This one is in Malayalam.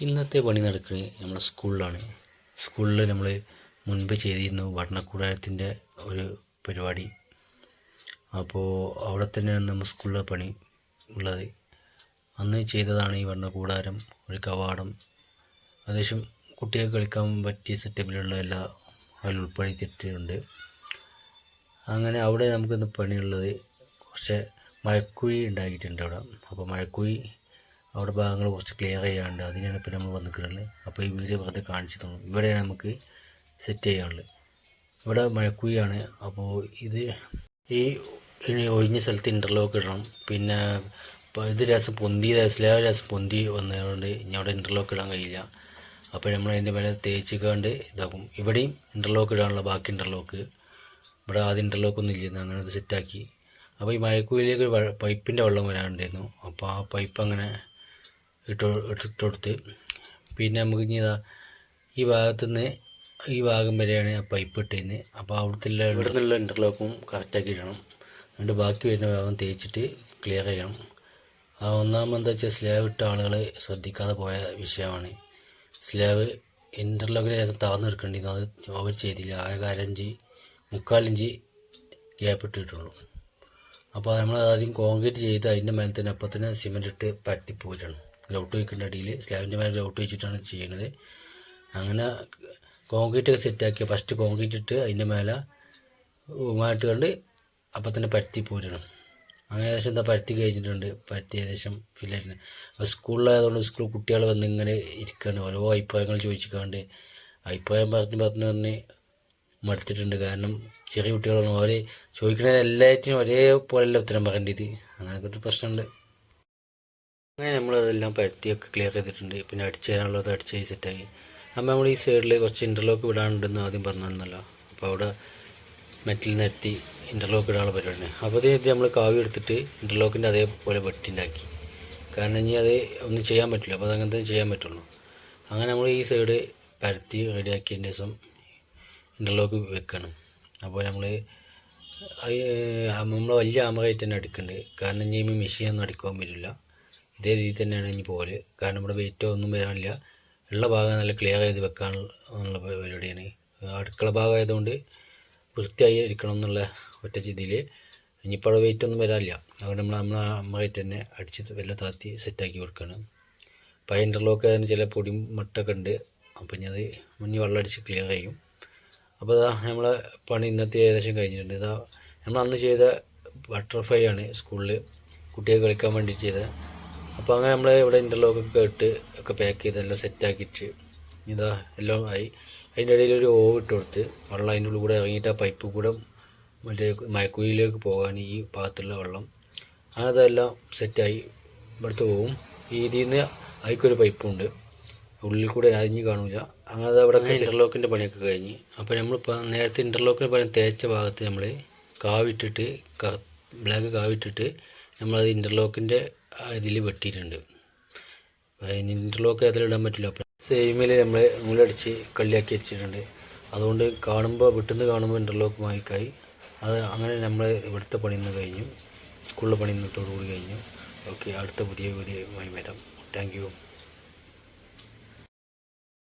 ഇന്നത്തെ പണി നടക്കുന്നത് നമ്മുടെ സ്കൂളിലാണ്. സ്കൂളിൽ നമ്മൾ മുൻപ് ചെയ്തിരുന്നു വർണ്ണക്കൂടാരത്തിൻ്റെ ഒരു പരിപാടി. അപ്പോൾ അവിടെ തന്നെയാണ് നമ്മൾ സ്കൂളിലെ പണി ഉള്ളത്. അന്ന് ചെയ്തതാണ് ഈ വർണ്ണക്കൂടാരം, ഒരു കവാടം, ഏകദേശം കുട്ടികൾക്ക് കളിക്കാൻ പറ്റിയ സെറ്റപ്പിലുള്ള എല്ലാ അതിൽ ഉൾപ്പെടുത്തിയിട്ടുണ്ട്. അങ്ങനെ അവിടെ നമുക്കിന്ന് പണിയുള്ളത് കുറച്ച് മഴക്കുഴി ഉണ്ടാക്കിയിട്ടുണ്ട് അവിടെ. അപ്പോൾ മഴക്കുഴി അവിടെ ഭാഗങ്ങൾ കുറച്ച് ക്ലിയർ ചെയ്യാനുണ്ട്. അതിനാണ് ഇപ്പോൾ നമ്മൾ വന്നിട്ടുള്ളത്. അപ്പോൾ ഈ വീഡിയോ വെറുതെ കാണിച്ചു തന്നു. ഇവിടെയാണ് നമുക്ക് സെറ്റ് ചെയ്യാനുള്ളത്. ഇവിടെ മഴക്കുഴിയാണ്. അപ്പോൾ ഈ ഒഴിഞ്ഞ സ്ഥലത്ത് ഇൻ്റർലോക്ക് ഇടണം. പിന്നെ ഇത് രസം സ്ലാബ് രസം പൊന്തി വന്നതുകൊണ്ട് ഇനി അവിടെ ഇൻ്റർലോക്ക് ഇടാൻ കഴിയില്ല. അപ്പോൾ നമ്മൾ അതിൻ്റെ മേലെ തേച്ചിക്കാണ്ട് ഇതാക്കും. ഇവിടെയും ഇൻ്റർലോക്ക് ഇടാനുള്ള ബാക്കി ഇൻ്റർലോക്ക് ഇവിടെ ആദ്യം ഇൻ്റർലോക്കൊന്നും ഇല്ലെന്ന് അങ്ങനെ അത് സെറ്റാക്കി. അപ്പോൾ ഈ മഴക്കുഴിയിലേക്ക് പൈപ്പിൻ്റെ വെള്ളം വരാനുണ്ടായിരുന്നു. അപ്പോൾ ആ പൈപ്പ് അങ്ങനെ ഇട്ടുകൊടുത്ത് പിന്നെ നമുക്ക് ഇനി ഈ ഭാഗത്തുനിന്ന് ഈ ഭാഗം വരെയാണ് ആ പൈപ്പ് ഇട്ടിരുന്നത്. അപ്പോൾ ഇവിടെ നിന്നുള്ള ഇൻ്റർലോക്കും കറക്റ്റാക്കി ഇടണം. എന്നിട്ട് ബാക്കി വരുന്ന ഭാഗം തേച്ചിട്ട് ക്ലിയർ ചെയ്യണം. ഒന്നാമെന്താ വെച്ചാൽ സ്ലാബ് ഇട്ട ആളുകൾ ശ്രദ്ധിക്കാതെ പോയ വിഷയമാണ്. സ്ലാബ് ഇൻ്റർലോക്കിന് ശേഷം താഴ്ന്നു എടുക്കേണ്ടിയിരുന്നു. അത് അവർ ചെയ്തില്ല. ആകെ 3/4 ഇഞ്ച് ഗ്യാപ്പ് ഇട്ടിട്ടുള്ളൂ. അപ്പോൾ നമ്മൾ ആദ്യം കോൺക്രീറ്റ് ചെയ്ത് അതിൻ്റെ മേലെ തന്നെ അപ്പം തന്നെ സിമെൻറ്റ് ഇട്ട് പരത്തി പോയിട്ടാണ് ഗ്രൗട്ട് വയ്ക്കേണ്ട അടിയിൽ സ്ലാബിൻ്റെ മേലെ ഗ്രൗട്ട് വെച്ചിട്ടാണ് ചെയ്യുന്നത്. അങ്ങനെ കോൺക്രീറ്റ് ഒക്കെ സെറ്റാക്കി ഫസ്റ്റ് കോൺക്രീറ്റ് ഇട്ട് അതിൻ്റെ മേലെ മായിട്ട് കണ്ട് അപ്പം തന്നെ പരത്തി പോയിട്ടാണ്. അങ്ങനെ ഏകദേശം പരത്തി കഴിഞ്ഞിട്ടുണ്ട്. പരത്തി ഏകദേശം ഫില്ലായിട്ടുണ്ട്. അപ്പോൾ സ്കൂളിലായതുകൊണ്ട് സ്കൂൾ കുട്ടികൾ വന്ന് ഇങ്ങനെ ഇരിക്കുകയാണ്. ഓരോ അഭിപ്രായങ്ങൾ ചോദിച്ചിക്കാണ്ട് അഭിപ്രായം പറഞ്ഞ് മടുത്തിട്ടുണ്ട്. കാരണം ചെറിയ കുട്ടികളാണ്. അവർ ചോദിക്കുന്ന എല്ലാറ്റിനും ഒരേപോലെയല്ല ഉത്തരം പറയേണ്ടത്. അങ്ങനെയൊക്കെ ഒരു പ്രശ്നമുണ്ട്. അങ്ങനെ നമ്മളതെല്ലാം പരത്തിയൊക്കെ ക്ലിയർ ചെയ്തിട്ടുണ്ട്. പിന്നെ അടിച്ചു തരാനുള്ളത് അടിച്ച് സെറ്റാക്കി. അപ്പോൾ നമ്മൾ ഈ സൈഡിൽ കുറച്ച് ഇൻ്റർലോക്ക് വിടാനുണ്ടെന്ന് ആദ്യം പറഞ്ഞിരുന്നല്ലോ. അപ്പോൾ അവിടെ മെറ്റൽ നിരത്തി ഇൻ്റർലോക്ക് ഇടാനുള്ള പരിപാടിയാണ്. അപ്പോൾ ഇത് നമ്മൾ കാവ്യം എടുത്തിട്ട് ഇൻ്റർലോക്കിൻ്റെ അതേപോലെ വെട്ടിണ്ടാക്കി. കാരണം ഇനി അത് ഒന്നും ചെയ്യാൻ പറ്റില്ല. അപ്പോൾ അതങ്ങനത്തെ ചെയ്യാൻ പറ്റുള്ളൂ. അങ്ങനെ നമ്മൾ ഈ സൈഡ് പരത്തി റെഡിയാക്കിയതിന് ശേഷം ഇൻ്റർലോക്ക് വെക്കണം. അപ്പോൾ നമ്മൾ വലിയ ആമറായിട്ട് തന്നെ അടിക്കുന്നുണ്ട്. കാരണം ഇനി മെഷീനൊന്നും അടിക്കാൻ പറ്റില്ല. ഇതേ രീതിയിൽ തന്നെയാണ് ഇനി പോലെ. കാരണം ഇവിടെ വെയിറ്റോ ഒന്നും വരാനില്ല. ഉള്ള ഭാഗം നല്ല ക്ലിയർ ചെയ്ത് വെക്കാനുള്ള പരിപാടിയാണ്. അടുക്കള ഭാഗമായതുകൊണ്ട് വൃത്തിയായി ഇരിക്കണം എന്നുള്ള ഒറ്റ രീതിയിൽ ഇനിയിപ്പോൾ അവിടെ വെയിറ്റ് ഒന്നും വരാനില്ല. അതുകൊണ്ട് നമ്മൾ ആമറായിട്ട് തന്നെ അടിച്ച് വല്ല താത്തി സെറ്റാക്കി കൊടുക്കുകയാണ്. പഴയ ഇൻ്റർലോക്ക് അതിന് ചില പൊടി മട്ടൊക്കെ ഉണ്ട്. അപ്പം ഇനി അത് വെള്ളം അടിച്ച് ക്ലിയർ ചെയ്യും. അപ്പോൾ നമ്മളെ പണി ഇന്നത്തെ ഏകദേശം കഴിഞ്ഞിട്ടുണ്ട്. നമ്മൾ അന്ന് ചെയ്ത ബട്ടർഫ്ലൈ ആണ് സ്കൂളിൽ കുട്ടികൾക്ക് കളിക്കാൻ വേണ്ടി ചെയ്തത്. അപ്പോൾ അങ്ങനെ നമ്മൾ ഇവിടെ ഇൻ്റർലോക്കൊക്കെ ഇട്ട് ഒക്കെ പാക്ക് ചെയ്ത് എല്ലാം സെറ്റാക്കിയിട്ട് എല്ലാം ആയി. അതിൻ്റെ ഇടയിൽ ഒരു ഓവ് ഇട്ട് കൊടുത്ത് വെള്ളം അതിൻ്റെ ഉള്ളിൽ കൂടെ ഇറങ്ങിയിട്ട് ആ പൈപ്പ് കൂടെ മറ്റേ മയക്കുഴിയിലേക്ക് പോകാൻ ഈ ഭാഗത്തുള്ള വെള്ളം അങ്ങനെ അതെല്ലാം സെറ്റായി ഇവിടുത്തെ പോവും. ഇതിൽ നിന്ന് അതിക്കൊരു പൈപ്പുണ്ട് ഉള്ളിൽ കൂടെ അരിഞ്ഞ് കാണില്ല. അങ്ങനെ അവിടെ ഇൻ്റർലോക്കിൻ്റെ പണിയൊക്കെ കഴിഞ്ഞ്. അപ്പോൾ നമ്മളിപ്പോൾ നേരത്തെ ഇൻ്റർലോക്കിന് പണി തേച്ച ഭാഗത്ത് നമ്മൾ കാവിട്ടിട്ട് ബ്ലാക്ക് കാവിട്ടിട്ട് നമ്മളത് ഇൻ്റർലോക്കിൻ്റെ ഇതിൽ വെട്ടിയിട്ടുണ്ട്. അതിന് ഇൻ്റർലോക്ക് അതിലിടാൻ പറ്റില്ല. അപ്പോൾ സെയിമിൽ നമ്മൾ നൂലടിച്ച് കള്ളിയാക്കി വെച്ചിട്ടുണ്ട്. അതുകൊണ്ട് വിട്ടുന്ന് കാണുമ്പോൾ ഇൻ്റർലോക്ക് മാറിക്കായി. അങ്ങനെ നമ്മൾ ഇവിടുത്തെ പണി ഇന്ന് കഴിഞ്ഞു. സ്കൂളിലെ പണി ഇന്നത്തോടു കൂടി കഴിഞ്ഞു. ഓക്കെ, അടുത്ത പുതിയ വീഡിയോയുമായി വരാം. Thank you.